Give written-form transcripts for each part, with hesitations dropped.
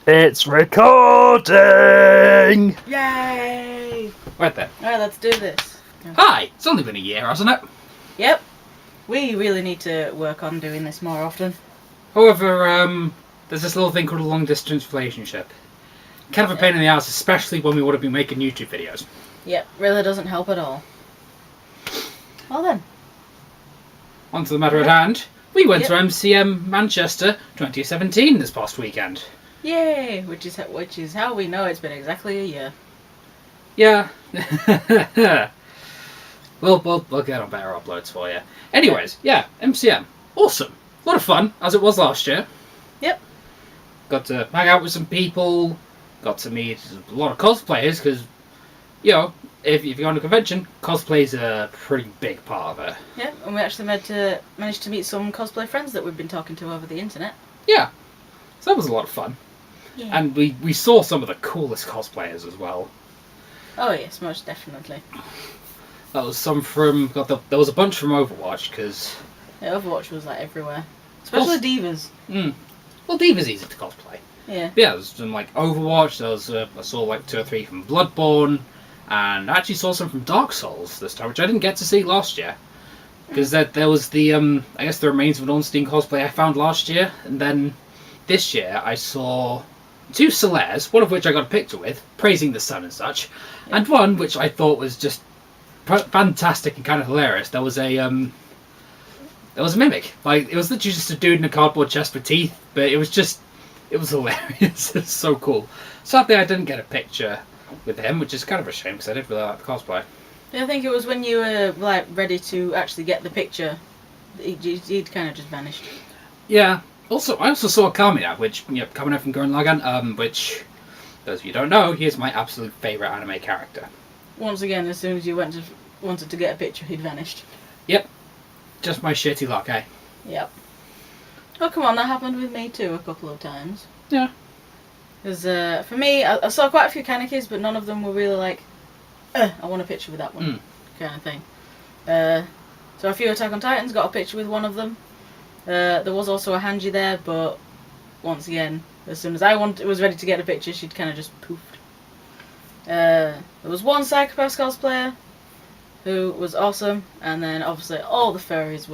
It's recording! Yay! Right then. Alright, let's do this. Hi! It's only been a year, hasn't it? Yep. We really need to work on doing this more often. However, there's this little thing called a long-distance relationship. Kind of a pain in the ass, especially when we want to be making YouTube videos. Yep, really doesn't help at all. Well then. On to the matter at hand. We went Yep. to MCM Manchester 2017 this past weekend. Yay! Which is how we know it's been exactly a year. Yeah. we'll get on better uploads for you. Anyways, yeah, MCM. Awesome. A lot of fun, as it was last year. Yep. Got to hang out with some people. Got to meet a lot of cosplayers, because, you know, if you go on a convention, cosplay's a pretty big part of it. Yep, and we actually managed to meet some cosplay friends that we've been talking to over the internet. Yeah. So that was a lot of fun. Yeah. And we saw some of the coolest cosplayers as well. Oh yes, most definitely. That was some from... there was a bunch from Overwatch, because... Yeah, Overwatch was like everywhere. Especially Divas. Well, Diva's easy to cosplay. Yeah. But yeah, there's some like Overwatch, there was, I saw like 2 or 3 from Bloodborne, and I actually saw some from Dark Souls this time, which I didn't get to see last year. Because there was the, I guess the remains of an Ornstein cosplay I found last year, and then this year I saw 2 Solaires, one of which I got a picture with, praising the sun and such, and one which I thought was just fantastic and kind of hilarious. There was a mimic. Like, it was literally just a dude in a cardboard chest with teeth, but it was hilarious. It's so cool. Sadly, I didn't get a picture with him, which is kind of a shame because I did really like the cosplay. Yeah, I think it was when you were like ready to actually get the picture, he'd kind of just vanished. Yeah. Also, I also saw Kamina, which, you know, coming up from Gurren Lagann, which, those of you who don't know, he is my absolute favourite anime character. Once again, as soon as you wanted to get a picture, he'd vanished. Yep. Just my shitty luck, eh? Yep. Oh, come on, that happened with me too a couple of times. Yeah. Because for me, I saw quite a few Kanekis, but none of them were really like, I want a picture with that one, kind of thing. So a few Attack on Titans, got a picture with one of them. There was also a Hanji there, but once again, as soon as I was ready to get a picture, she'd kind of just poofed. There was one Psychopath cosplayer who was awesome, and then obviously all the furries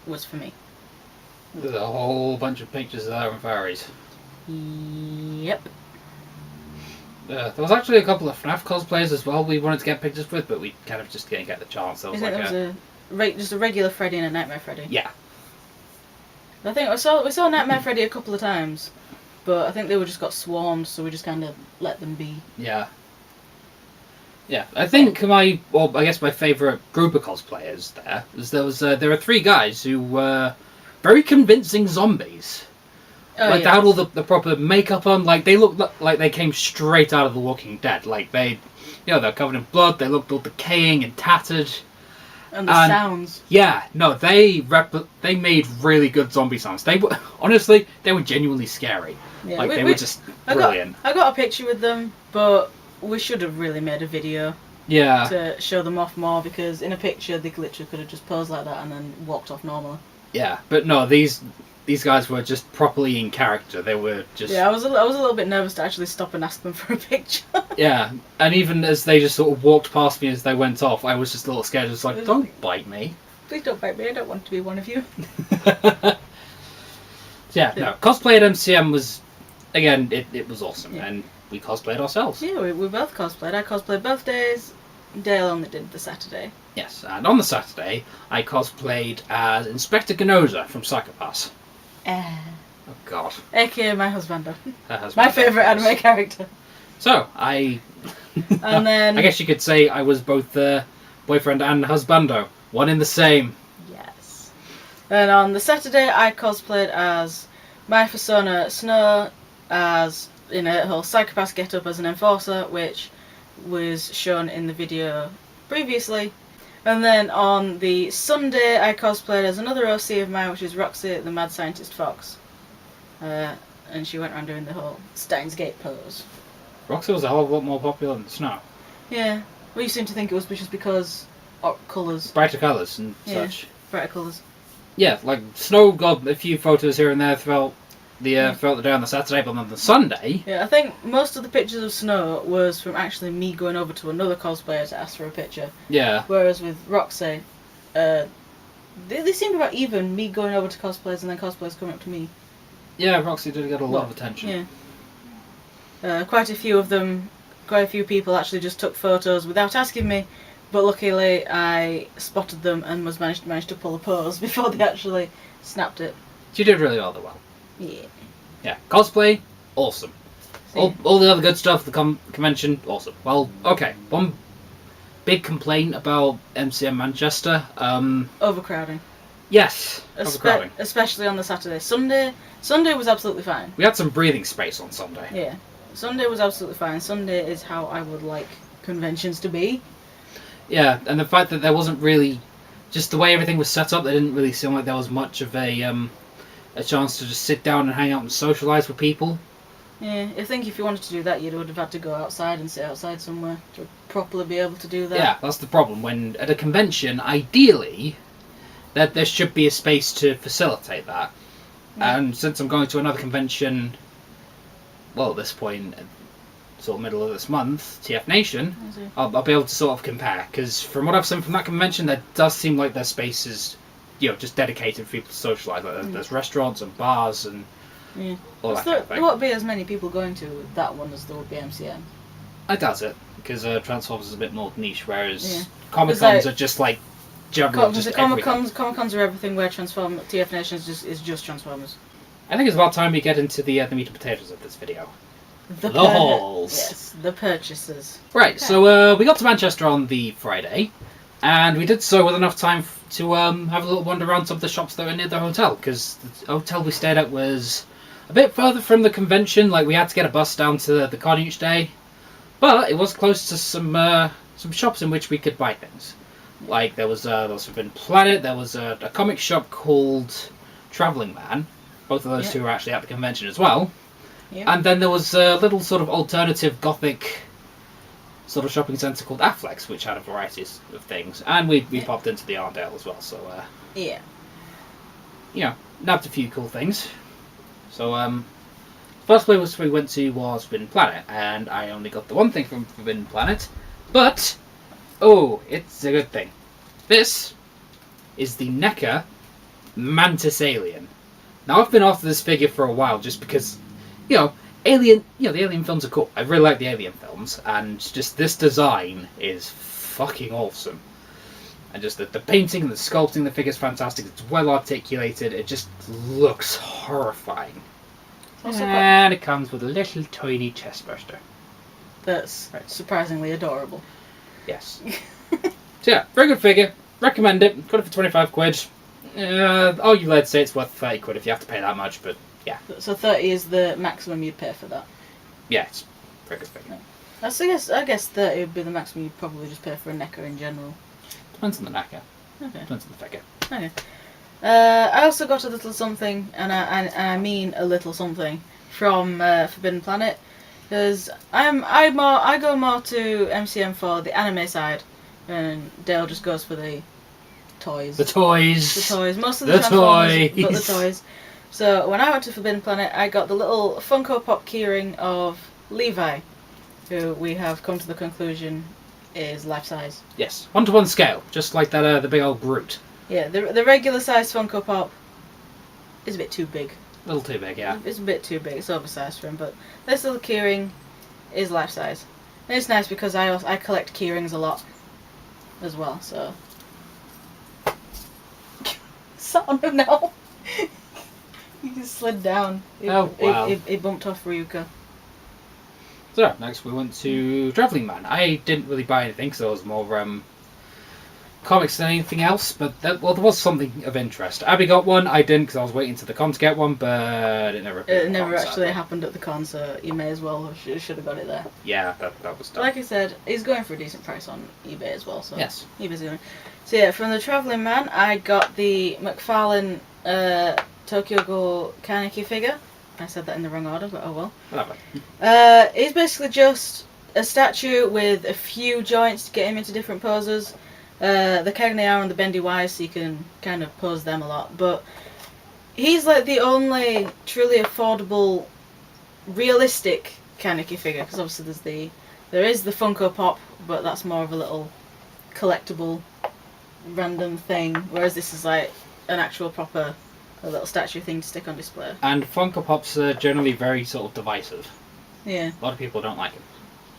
was for me. There's a whole bunch of pictures of their fairies. Yep. There was actually a couple of FNAF cosplayers as well we wanted to get pictures with, but we kind of just didn't get the chance. There was just a regular Freddy and a Nightmare Freddy. Yeah. I think we saw Nightmare Freddy a couple of times, but I think they just got swarmed, so we just kind of let them be. Yeah. Yeah, I think I guess my favourite group of cosplayers there were 3 guys who were very convincing zombies. Oh, They had all the proper makeup on, like they looked like they came straight out of The Walking Dead. Like they're covered in blood, they looked all decaying and tattered. And the sounds. Yeah, no, they made really good zombie sounds. They were genuinely scary. Yeah, they were just brilliant. I got a picture with them, but we should have really made a video. Yeah. To show them off more, because in a picture they literally could have just posed like that and then walked off normally. Yeah, but no, these guys were just properly in character. They were just... Yeah, I was a little bit nervous to actually stop and ask them for a picture. Yeah, and even as they just sort of walked past me as they went off, I was just a little scared. Just like, don't bite me. Please don't bite me, I don't want to be one of you. Yeah, no, cosplay at MCM was, again, it was awesome, and we cosplayed ourselves. Yeah, we both cosplayed. I cosplayed both days, Dale only did the Saturday. Yes, and on the Saturday, I cosplayed as Inspector Ganoza from Psychopaths. Oh, God. A.k.a. my husbando. My favourite anime character. So, And then... I guess you could say I was both boyfriend and husbando. One in the same. Yes. And on the Saturday, I cosplayed as my persona Snow, as in a whole Psychopath get-up as an enforcer, which was shown in the video previously. And then on the Sunday, I cosplayed as another OC of mine, which is Roxy, the Mad Scientist Fox. And she went around doing the whole Steins Gate pose. Roxy was a whole lot more popular than Snow. Yeah. Well, you seem to think it was just because colours. Brighter colours and such. Brighter colours. Yeah, like Snow got a few photos here and there throughout throughout the day on the Saturday, but on the Sunday... Yeah, I think most of the pictures of Snow was from actually me going over to another cosplayer to ask for a picture. Yeah. Whereas with Roxy, they seemed about even, me going over to cosplayers and then cosplayers coming up to me. Yeah, Roxy did get a lot of attention. Yeah. Quite a few people actually just took photos without asking me, but luckily I spotted them and managed to pull a pose before they actually snapped it. She did really well, though. Yeah. Yeah, cosplay, awesome. All the other good stuff, the convention, awesome. Well, okay, one big complaint about MCM Manchester. Overcrowding. Yes, overcrowding. Especially on the Saturday. Sunday was absolutely fine. We had some breathing space on Sunday. Yeah. Sunday was absolutely fine. Sunday is how I would like conventions to be. Yeah, and the fact that there wasn't really... Just the way everything was set up, there didn't really seem like there was much of a chance to just sit down and hang out and socialise with people. Yeah, I think if you wanted to do that, you would have had to go outside and sit outside somewhere to properly be able to do that. Yeah, that's the problem. When at a convention, ideally, that there should be a space to facilitate that. Yeah. And since I'm going to another convention, well, at this point, sort of middle of this month, TF Nation, I'll be able to sort of compare. Because from what I've seen from that convention, there does seem like their space is, just dedicated for people to socialise. Like, there's restaurants and bars and all that kind of thing. There won't be as many people going to that one as there would be MCM. I doubt it, because Transformers is a bit more niche, whereas Comic-Cons are just like general, just everything. Comic-Cons are everything, where TF Nation is just Transformers. I think it's about time we get into the meat and potatoes of this video. The hauls. Yes, the purchases. Right, okay. So we got to Manchester on the Friday, and we did so with enough time to have a little wander around some of the shops that were near the hotel, because the hotel we stayed at was a bit further from the convention. Like, we had to get a bus down to the con each day, but it was close to some shops in which we could buy things. Like, there was Forbidden Planet, there was a comic shop called Travelling Man. Both of those two were actually at the convention as well. Yep. And then there was a little sort of alternative gothic sort of shopping centre called Affleck's, which had a variety of things. And we popped into the Arndale as well, so nabbed a few cool things. So first place we went to was Forbidden Planet, and I only got the one thing from Forbidden Planet, but it's a good thing. This is the NECA Mantis Alien. Now, I've been after this figure for a while just because, the Alien films are cool. I really like the Alien films, and just this design is fucking awesome. And just the painting and the sculpting, the figure's fantastic. It's well articulated. It just looks horrifying. And it comes with a little tiny chestburster. That's surprisingly adorable. Yes. So yeah, very good figure. Recommend it. Got it for 25 quid. You'd say it's worth 30 quid if you have to pay that much, but yeah. So 30 is the maximum you'd pay for that? Yeah, it's a very good figure. I guess 30 would be the maximum you'd probably just pay for a NECA in general. Depends on the NECA. Okay. Depends on the figure. Okay. I also got a little something, and I mean a little something, from Forbidden Planet, because I go more to MCM for the anime side, and Dale just goes for the toys. The toys. Most of the Transformers, but the toys. So when I went to Forbidden Planet, I got the little Funko Pop keyring of Levi, who we have come to the conclusion is life size. Yes, 1-to-1 scale, just like that the big old brute. Yeah, the regular size Funko Pop is a bit too big. A little too big, yeah. It's a bit too big. It's oversized for him, but this little keyring is life size. And it's nice because I collect keyrings a lot as well. So sat on him now. He just slid down. Wow. It bumped off Ryuka. So next we went to Travelling Man. I didn't really buy anything because there was more comics than anything else, but there was something of interest. Abby got one, I didn't because I was waiting to the con to get one, but it never appeared. It never actually happened at the con, so you may as well should have got it there. Yeah, that was done. Like I said, he's going for a decent price on eBay as well, so yes. eBay's going. So yeah, from the Travelling Man, I got the McFarlane Tokyo Ghoul Kaneki figure. I said that in the wrong order, but oh well. Whatever. He's basically just a statue with a few joints to get him into different poses. The Cagney are and the bendy wires, so you can kind of pose them a lot. But he's like the only truly affordable, realistic Kaneki figure, because obviously there is the Funko Pop, but that's more of a little collectible random thing, whereas this is like an actual proper a little statue thing to stick on display. And Funko Pops are generally very sort of divisive. Yeah. A lot of people don't like them.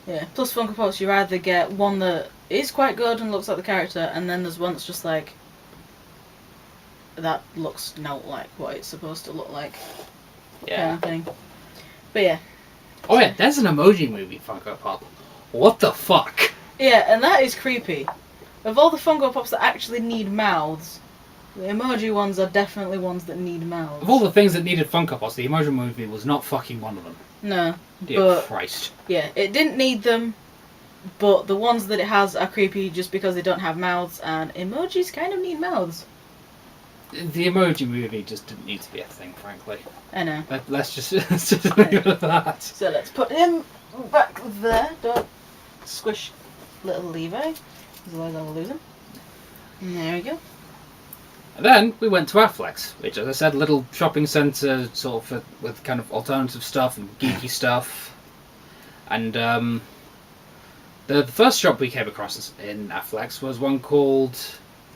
Yeah. Plus Funko Pops, you either get one that is quite good and looks like the character, and then there's one that's just like that looks not like what it's supposed to look like. Yeah. Kind of thing. But yeah. Oh yeah, there's an emoji movie Funko Pop. What the fuck? Yeah, and that is creepy. Of all the Funko Pops that actually need mouths, the emoji ones are definitely ones that need mouths. Of all the things that needed Funko Pops, the emoji movie was not fucking one of them. No. Dear but, Christ. Yeah, it didn't need them, but the ones that it has are creepy just because they don't have mouths, and emojis kind of need mouths. The emoji movie just didn't need to be a thing, frankly. I know. Let's just leave it at that. So let's put him back there. Don't squish little Levi, otherwise I'll lose him. And there we go. And then we went to Affleck's, which, as I said, a little shopping centre sort of with kind of alternative stuff and geeky stuff. And the first shop we came across in Affleck's was one called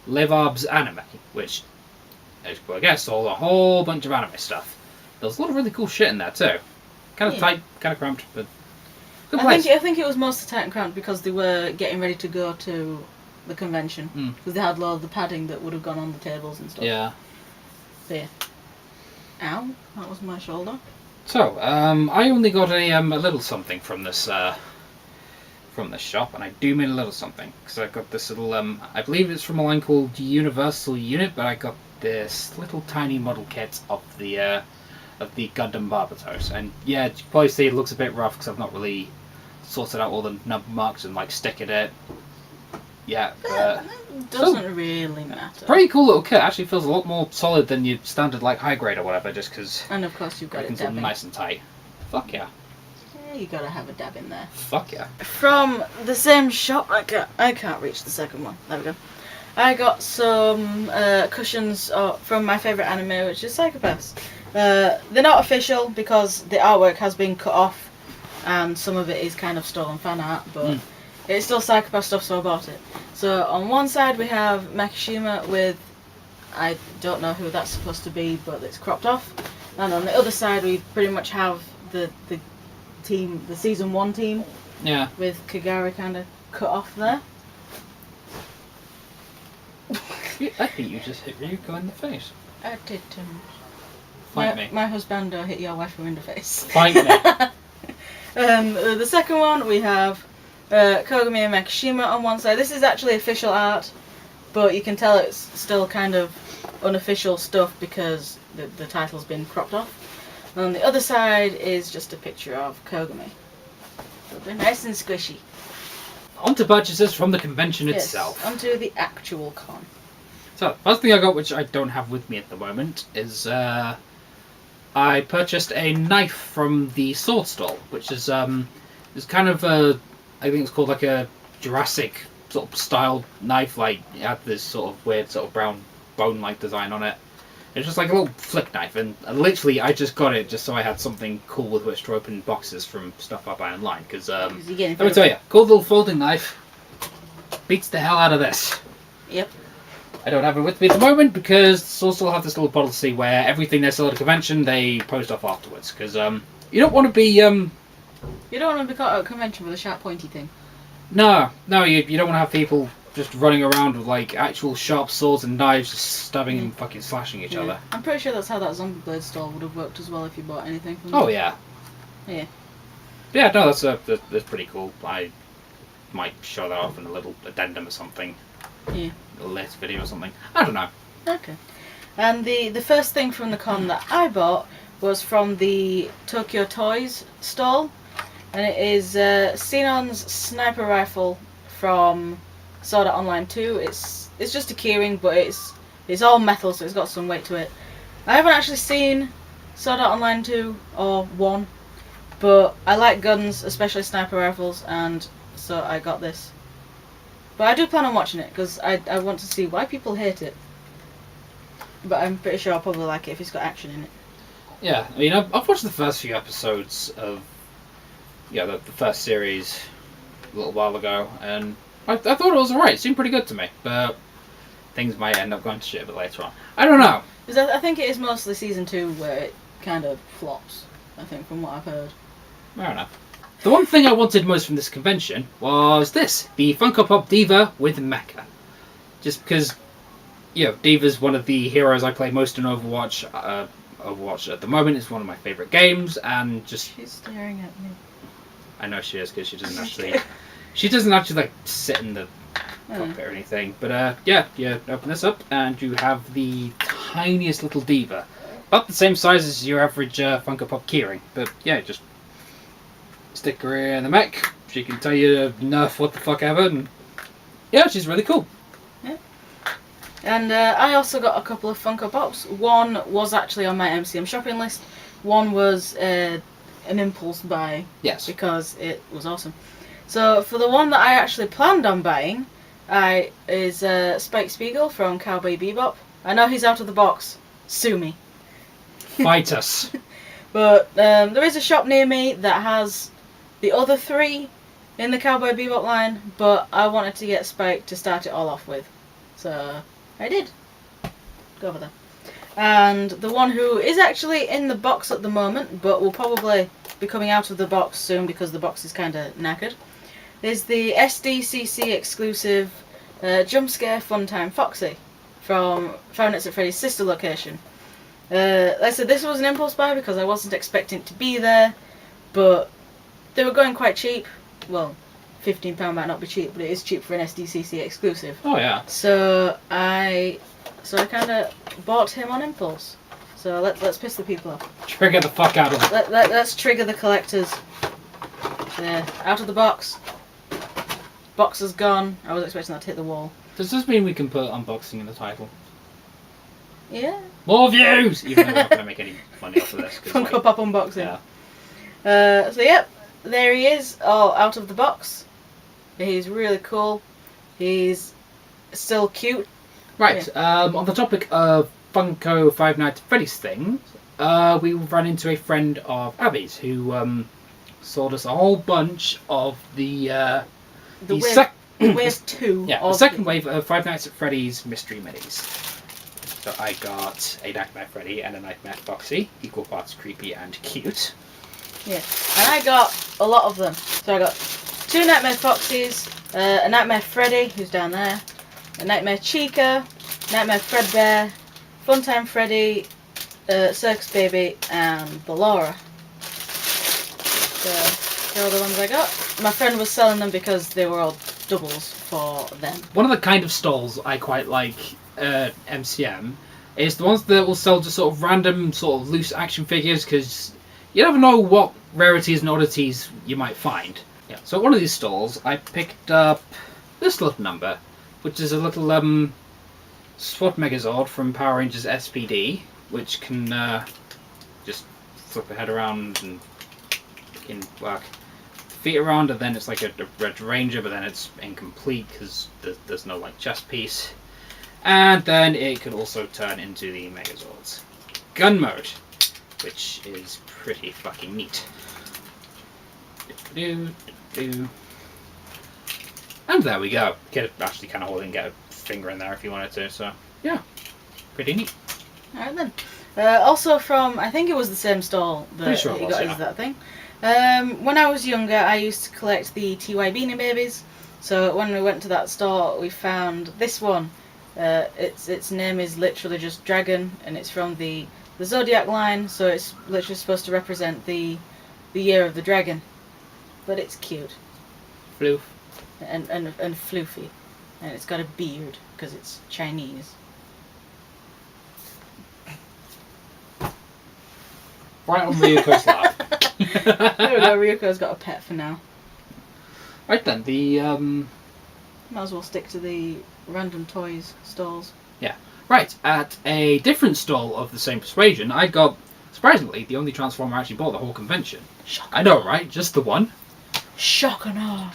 Levarb's Anime, which, as you guess, sold a whole bunch of anime stuff. There was a lot of really cool shit in there too. Kind of tight, kind of cramped, but good place. I think it was mostly tight and cramped because they were getting ready to go to the convention, because they had a lot of the padding that would have gone on the tables and stuff. Yeah. So yeah. Ow, that was my shoulder. So, I only got a little something from this shop, and I do mean a little something, because I got this little, I believe it's from a line called Universal Unit, but I got this little tiny model kit of the Gundam Barbatos, and yeah, you can probably see it looks a bit rough, because I've not really sorted out all the number marks and like sticking it. Yeah, it doesn't really matter. Pretty cool little kit. Actually feels a lot more solid than your standard like high grade or whatever, just because. And of course you've got it dabbing. Nice and tight. Fuck yeah. Yeah, you gotta have a dab in there. Fuck yeah. From the same shop, I can't reach the second one. There we go. I got some cushions from my favourite anime, which is Psychopaths. They're not official because the artwork has been cut off, and some of it is kind of stolen fan art, but. It's still Psychopath stuff, so I bought it. So on one side we have Makishima with, I don't know who that's supposed to be, but it's cropped off. And on the other side we pretty much have the team, the season 1 team. Yeah. With Kagari kind of cut off there. I think you just hit Ryuko in the face. I didn't. Fight me. My husband hit your wife in the face. Fight me. The second one we have Kogami and Makishima on one side. This is actually official art, but you can tell it's still kind of unofficial stuff because the title's been cropped off. And on the other side is just a picture of Kogami. So they're nice and squishy. On to purchases from the convention Yes, itself. onto the actual con. So, first thing I got, which I don't have with me at the moment, is I purchased a knife from the sword stall, which is kind of a, I think it's called like a Jurassic sort of style knife, like it had this sort of weird sort of brown bone-like design on it. It's just like a little flick knife, and literally I just got it just so I had something cool with which to open boxes from stuff I buy online, because let me tell you, cool little folding knife beats the hell out of this. Yep. I don't have it with me at the moment because Sourcewell have this little policy where everything they sell at a convention they post off afterwards, because you don't want to be You don't want to be caught at a convention with a sharp pointy thing. No, you don't want to have people just running around with like actual sharp swords and knives just stabbing and fucking slashing each other. I'm pretty sure that's how that Zombie Blade stall would have worked as well if you bought anything from them. Oh yeah. Yeah. Yeah, no, that's pretty cool. I might show that off in a little addendum or something. Yeah. A later video or something. I don't know. Okay. And the first thing from the con that I bought was from the Tokyo Toys stall. And it is Xenon's sniper rifle from Sword Art Online 2. It's just a keyring, but it's all metal, so it's got some weight to it. I haven't actually seen Sword Art Online 2 or 1, but I like guns, especially sniper rifles, and so I got this. But I do plan on watching it, because I want to see why people hate it. but I'm pretty sure I'll probably like it if it's got action in it. Yeah, I mean, I've watched the first few episodes of the first series a little while ago, and I thought it was alright. It seemed pretty good to me, but things might end up going to shit a bit later on. I don't know. Because I think it is mostly season 2 where it kind of flops, I think, from what I've heard. Fair enough. The one thing I wanted most from this convention was this, the Funko Pop Diva with Mecha. Just because, Diva's one of the heroes I play most in Overwatch. Overwatch at the moment is one of my favourite games, and just... She's staring at me. I know she is, because she doesn't actually... She doesn't actually, like, sit in the cockpit or anything. But, you open this up, and you have the tiniest little Diva. About the same size as your average Funko Pop keyring. But, just stick her in the mech. She can tell you to nerf what the fuck ever, and... Yeah, she's really cool. Yeah. And I also got a couple of Funko Pops. One was actually on my MCM shopping list. One was an impulse buy. Yes. Because it was awesome. So for the one that I actually planned on buying, is Spike Spiegel from Cowboy Bebop. I know he's out of the box. Sue me. Fight us. But there is a shop near me that has the other 3 in the Cowboy Bebop line, but I wanted to get Spike to start it all off with. So I did. Go over there. And the one who is actually in the box at the moment, but will probably be coming out of the box soon because the box is kind of knackered, is the SDCC exclusive Jump Scare Funtime Foxy from Five Nights at Freddy's sister location. Like I said, this was an impulse buy because I wasn't expecting it to be there, but they were going quite cheap. Well, £15 might not be cheap, but it is cheap for an SDCC exclusive. Oh yeah. So I kind of bought him on impulse. So let's piss the people off. Trigger the fuck out of them. Let's trigger the collectors. There, out of the box. Box is gone. I was expecting that to hit the wall. Does this mean we can put unboxing in the title? Yeah. More views! Even though we're not going to make any money off of this. Funko Pop unboxing. Yeah. So yep, there he is, all out of the box. He's really cool. He's still cute. Right, Yeah. On the topic of Funko Five Nights at Freddy's things, we ran into a friend of Abby's who sold us a whole bunch of the wave 2. Yeah, the second wave of Five Nights at Freddy's mystery minis. So I got a Nightmare Freddy and a Nightmare Foxy, equal parts creepy and cute. Yeah, and I got a lot of them. So I got 2 Nightmare Foxys, a Nightmare Freddy, who's down there, a Nightmare Chica, Nightmare Fredbear, Funtime Freddy, Circus Baby, and Ballora. So, they're all the ones I got. My friend was selling them because they were all doubles for them. One of the kind of stalls I quite like at MCM is the ones that will sell just sort of random sort of loose action figures, because you never know what rarities and oddities you might find. Yeah. So at one of these stalls I picked up this little number, which is a little SWAT Megazord from Power Rangers SPD, which can just flip the head around and feet around, and then it's like a Red Ranger, but then it's incomplete because there's no like chest piece. And then it could also turn into the Megazords gun mode, which is pretty fucking neat. And there we go. Could actually kind of hold it and get a finger in there if you wanted to. So yeah, pretty neat. Alright then. Also from, I think it was the same stall that Sure he was, got yeah. us that thing. When I was younger, I used to collect the TY Beanie Babies. So when we went to that store, we found this one. Its name is literally just Dragon, and it's from the Zodiac line. So it's literally supposed to represent the year of the dragon. But it's cute. Floof. And floofy. And it's got a beard because it's Chinese. Right on Ryuko's lap. There we go, Ryuko's got a pet for now. Right then, the Might as well stick to the random toys stalls. yeah. Right, at a different stall of the same persuasion, I got, surprisingly, the only Transformer I actually bought the whole convention. Shock. I know, right? Just the one. Shock and awe.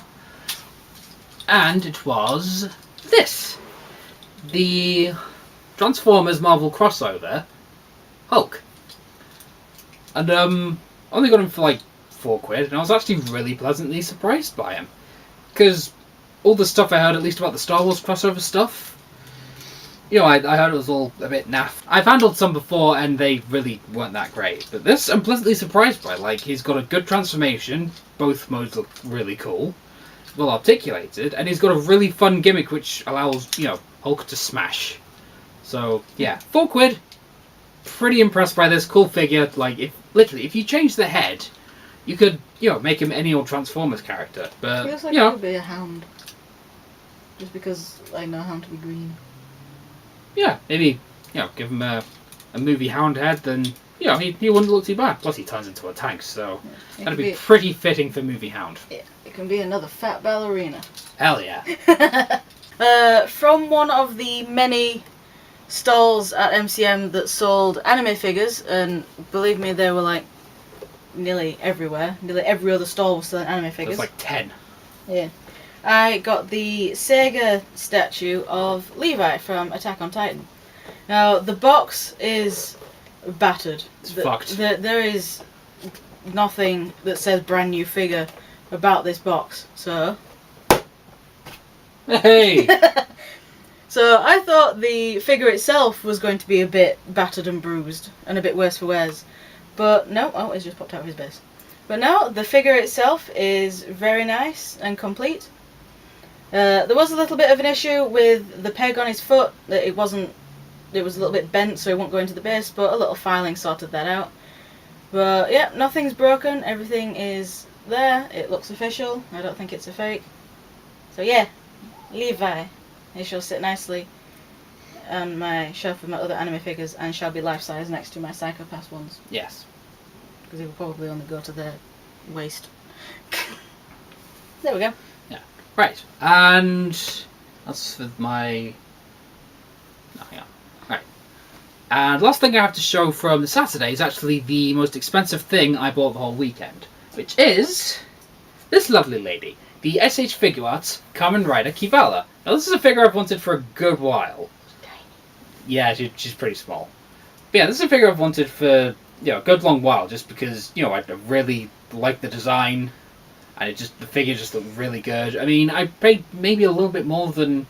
And it was this. The Transformers Marvel crossover, Hulk. And only got him for like £4, and I was actually really pleasantly surprised by him. Because all the stuff I heard, at least about the Star Wars crossover stuff, I heard it was all a bit naff. I've handled some before and they really weren't that great. But this I'm pleasantly surprised by. Like, he's got a good transformation, both modes look really cool, well articulated, and he's got a really fun gimmick which allows, Hulk to smash. So, yeah, £4. Pretty impressed by this, cool figure. Like, if you change the head, you could, make him any old Transformers character. But, feels like it could be a Hound. Just because I know Hound to be green. Yeah, maybe, give him a movie Hound head, then, he wouldn't look too bad. Plus, he turns into a tank, so that'd be pretty fitting for movie Hound. Yeah, it can be another fat ballerina. Hell yeah. From one of the many stalls at MCM that sold anime figures, and believe me, they were like nearly everywhere. Nearly every other stall was selling anime figures. There's like 10. Yeah. I got the Sega statue of Levi from Attack on Titan. Now, the box is battered. It's fucked. There is nothing that says brand new figure about this box, so... Hey! So I thought the figure itself was going to be a bit battered and bruised and a bit worse for wears. But no, it's just popped out of his base. But no, the figure itself is very nice and complete. There was a little bit of an issue with the peg on his foot. That it was a little bit bent, so it won't go into the base, but a little filing sorted that out. But yeah, nothing's broken, everything is there, it looks official, I don't think it's a fake. So yeah, Levi. He shall sit nicely on my shelf with my other anime figures and shall be life-size next to my Psycho-Pass ones. Yes. Because he will probably only go to their waist. There we go. Yeah. Right. And that's for my... Oh, yeah. Right. And last thing I have to show from the Saturday is actually the most expensive thing I bought the whole weekend, which is this lovely lady. The SH Figuarts Kamen Rider Kivala. Now this is a figure I've wanted for a good while. Yeah, she's pretty small. But yeah, this is a figure I've wanted for a good long while, just because I really like the design, and the figure just looked really good. I mean, I paid maybe a little bit more than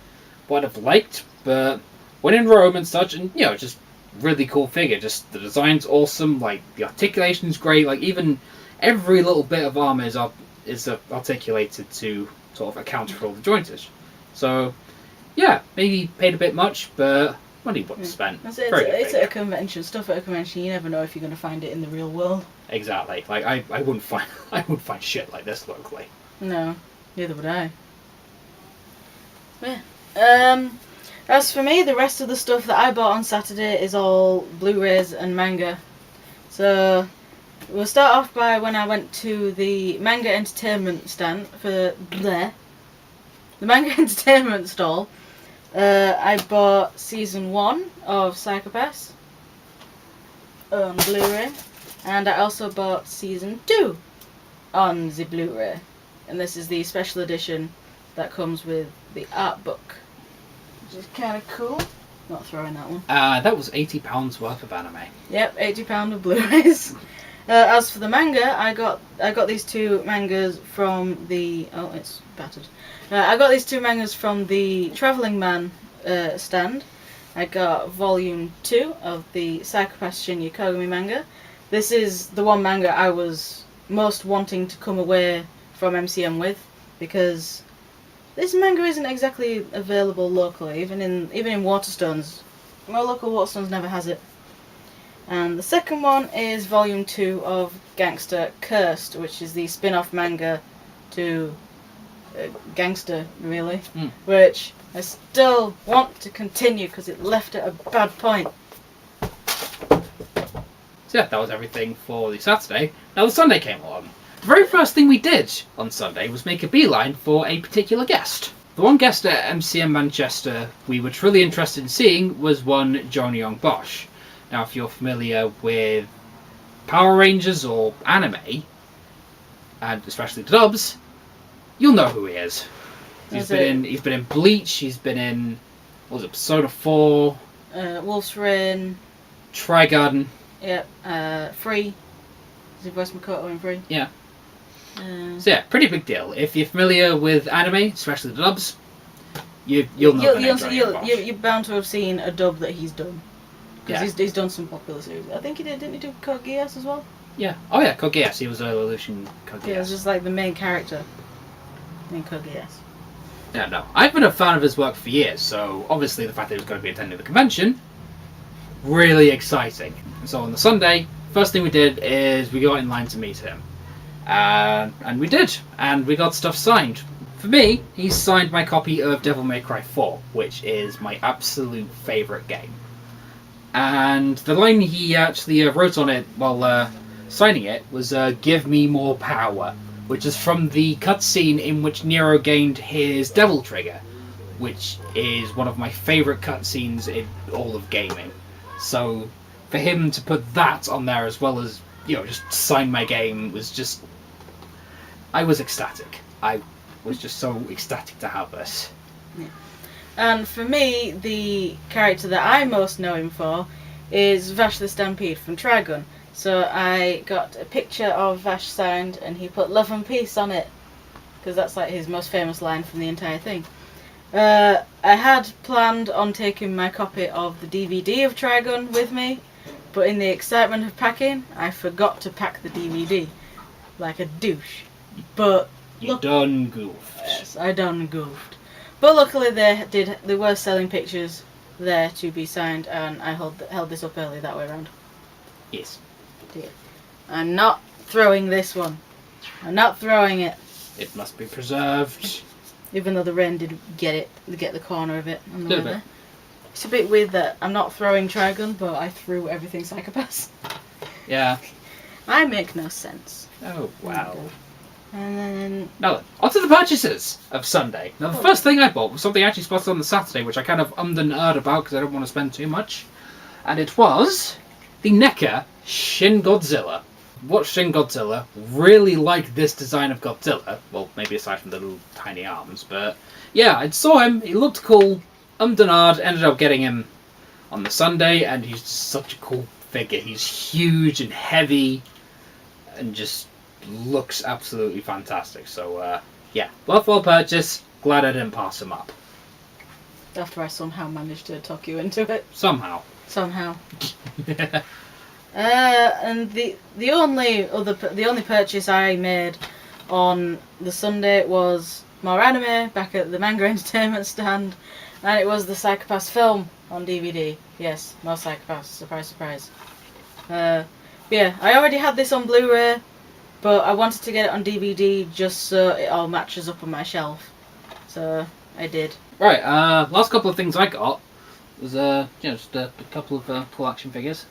what I've liked, but when in Rome and such, and just really cool figure. Just the design's awesome. Like the articulation's great. Like even every little bit of armor is articulated to sort of account for all the jointage. So, yeah, maybe paid a bit much, but money well spent. It's at a convention. Stuff at a convention, you never know if you're going to find it in the real world. Exactly. Like I wouldn't find shit like this locally. No, neither would I. Yeah. As for me, the rest of the stuff that I bought on Saturday is all Blu-rays and manga. So we'll start off by when I went to the manga entertainment stand for the manga entertainment stall. I bought season 1 of Psycho-Pass on Blu-ray, and I also bought season 2 on the Blu-ray, and this is the special edition that comes with the art book, which is kind of cool. Not throwing that one. That was £80 worth of anime. Yep, £80 of Blu-rays. As for the manga, I got these two mangas from the... Oh, it's battered. I got these two mangas from the Travelling Man stand. I got volume 2 of the Psycho-Pass Shinya Kogami manga. This is the one manga I was most wanting to come away from MCM with, because this manga isn't exactly available locally, even in Waterstones. My local Waterstones never has it. And the second one is volume 2 of Gangster Cursed, which is the spin-off manga to Gangster, really, which I still want to continue because it left at a bad point. So yeah, that was everything for the Saturday. Now the Sunday came along. The very first thing we did on Sunday was make a beeline for a particular guest. The one guest at MCM Manchester we were truly interested in seeing was one John Young Bosch. Now if you're familiar with Power Rangers or anime, and especially the dubs, you'll know who he is. He's been in Bleach, he's been in, what was it, Persona 4, Wolf's Rain. Trigarden. Yep. Free. Is he voiced Makoto in Free? Yeah. So yeah, pretty big deal. If you're familiar with anime, especially the dubs, you'll know the names you're bound to have seen a dub that he's done. Because he's done some popular series. I think he did, didn't he do Code Geass as well? Yeah. Oh yeah, Code Geass. He was Evolution Code Geass. Yeah, it was just like the main character in Code Geass. Yeah, no. I've been a fan of his work for years, so obviously the fact that he was going to be attending the convention, really exciting. So on the Sunday, first thing we did is we got in line to meet him. And we did, and we got stuff signed. For me, he signed my copy of Devil May Cry 4, which is my absolute favourite game. And the line he actually wrote on it while signing it was, "Give me more power," which is from the cutscene in which Nero gained his Devil Trigger, which is one of my favourite cutscenes in all of gaming. So for him to put that on there as well as, just sign my game was just... I was ecstatic. I was just so ecstatic to have this. Yeah. And for me, the character that I most know him for is Vash the Stampede from Trigun. So I got a picture of Vash signed and he put "Love and Peace" on it. Because that's like his most famous line from the entire thing. I had planned on taking my copy of the DVD of Trigun with me. But in the excitement of packing, I forgot to pack the DVD. Like a douche. But You done goofed. Yes, I done goofed. But luckily they were selling pictures there to be signed, and I held this up early that way around. Yes. Dear. I'm not throwing this one. I'm not throwing it. It must be preserved. Even though the rain did get the corner of it on the way Little bit. there. It's a bit weird that I'm not throwing Trigun, but I threw everything Psychopaths. Yeah. I make no sense. Oh, wow. And then... Now then, on to the purchases of Sunday. Now, the first thing I bought was something I actually spotted on the Saturday, which I kind of and ahed about because I don't want to spend too much. And it was the NECA Shin Godzilla. Watched Shin Godzilla, really liked this design of Godzilla. Well, maybe aside from the little tiny arms, but yeah, I saw him, he looked cool, and ahed, ended up getting him on the Sunday, and he's just such a cool figure. He's huge and heavy, and just looks absolutely fantastic. So, yeah, worthwhile purchase. Glad I didn't pass him up. After I somehow managed to talk you into it. Somehow. And the only purchase I made on the Sunday was more anime back at the Manga Entertainment stand, and it was the Psychopaths film on DVD. Yes, more Psychopaths. Surprise, surprise. Yeah, I already had this on Blu-ray, but I wanted to get it on DVD just so it all matches up on my shelf. So I did. Right. Last couple of things I got was just a couple of cool action figures.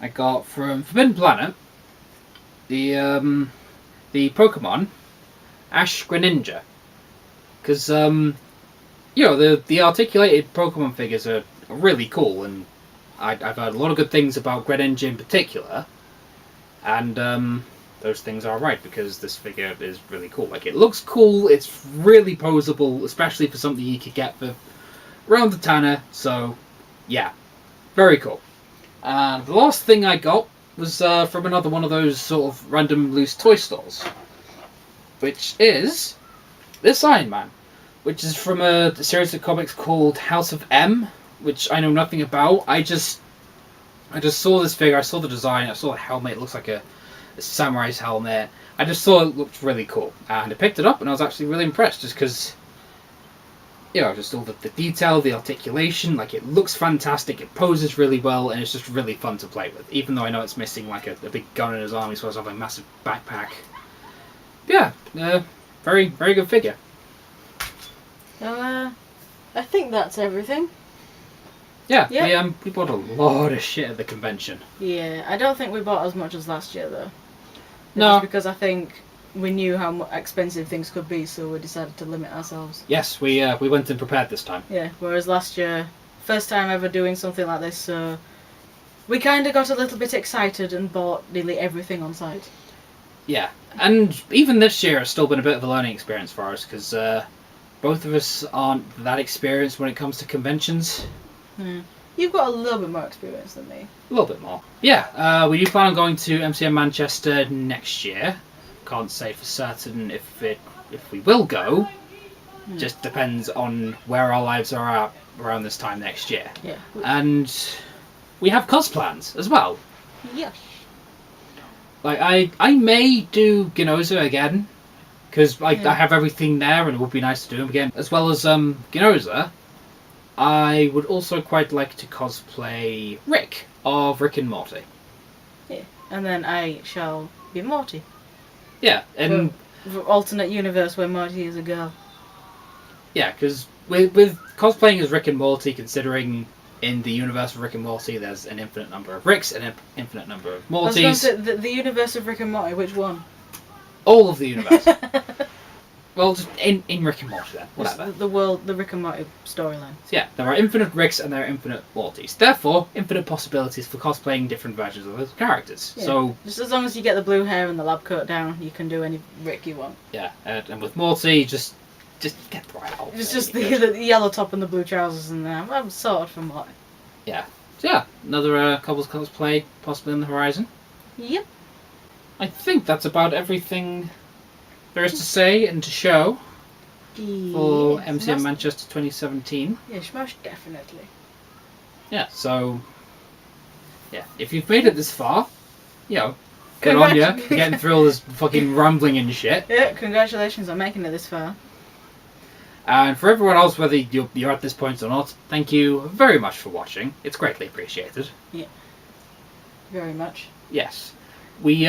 I got from Forbidden Planet the Pokemon Ash Greninja, because the articulated Pokemon figures are really cool, and I've heard a lot of good things about Greninja in particular, and those things are right because this figure is really cool. Like, it looks cool, it's really poseable, especially for something you could get for around the Tanner. So yeah, very cool. And the last thing I got was from another one of those sort of random loose toy stores, which is this Iron Man, which is from a series of comics called House of M, which I know nothing about. I just saw this figure, I saw the design, I saw the helmet, it looks like a samurai's helmet. I just thought it looked really cool, and I picked it up and I was actually really impressed, just because, just all the detail, the articulation, like, it looks fantastic, it poses really well, and it's just really fun to play with, even though I know it's missing like a big gun in his arm. He's supposed to have a massive backpack. Yeah, very, very good figure. I think that's everything. Yeah, we bought a lot of shit at the convention. Yeah, I don't think we bought as much as last year though. No. Just because I think we knew how expensive things could be, so we decided to limit ourselves. Yes, we went in prepared this time. Yeah, whereas last year, first time ever doing something like this, so we kind of got a little bit excited and bought nearly everything on site. Yeah, and even this year has still been a bit of a learning experience for us, because both of us aren't that experienced when it comes to conventions. You've got a little bit more experience than me. A little bit more. Yeah, we do plan on going to MCM Manchester next year. Can't say for certain if we will go. Just depends on where our lives are at around this time next year. Yeah. And we have cos plans as well. Yes. Like I may do Ginoza again because I have everything there and it would be nice to do them again. As well as Ginoza, I would also quite like to cosplay Rick of Rick and Morty. Yeah. And then I shall be Morty. Yeah, and alternate universe where Morty is a girl. Yeah, because with cosplaying as Rick and Morty, considering in the universe of Rick and Morty there's an infinite number of Ricks and an infinite number of Mortys. I was going to say, the universe of Rick and Morty, which one? All of the universe. Well, just in Rick and Morty then, whatever. The Rick and Morty storyline. So yeah, there are infinite Ricks and there are infinite Mortys. Therefore, infinite possibilities for cosplaying different versions of those characters. Yeah. So just as long as you get the blue hair and the lab coat down, you can do any Rick you want. Yeah, and with Morty, just get the right outfit. It's just the yellow top and the blue trousers and I'm sorted for Morty. Yeah. So yeah, another couples cosplay possibly on the horizon. Yep. I think that's about everything there is to say and to show for MCM Manchester 2017. Yes, most definitely. Yeah, so yeah, if you've made it this far, good on you, getting through all this fucking rambling and shit. Yeah, congratulations on making it this far. And for everyone else, whether you're at this point or not, thank you very much for watching. It's greatly appreciated. Yeah. Very much. Yes. We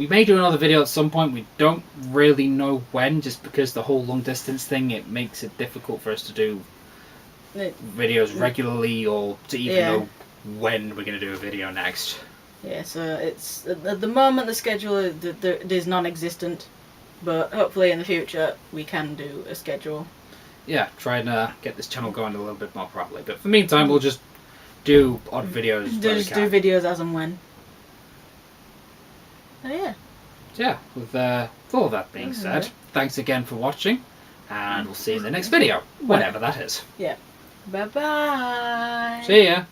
may do another video at some point. We don't really know when, just because the whole long distance thing, it makes it difficult for us to do videos regularly or to even know when we're going to do a video next. Yeah, so it's at the moment the schedule is non-existent, but hopefully in the future we can do a schedule. Yeah, try and get this channel going a little bit more properly. But for the meantime, we'll just do odd videos. Just do videos as and when. Oh yeah. So yeah, with all of that being said, thanks again for watching, and we'll see you in the next video, whenever that is. Yeah. Bye bye. See ya.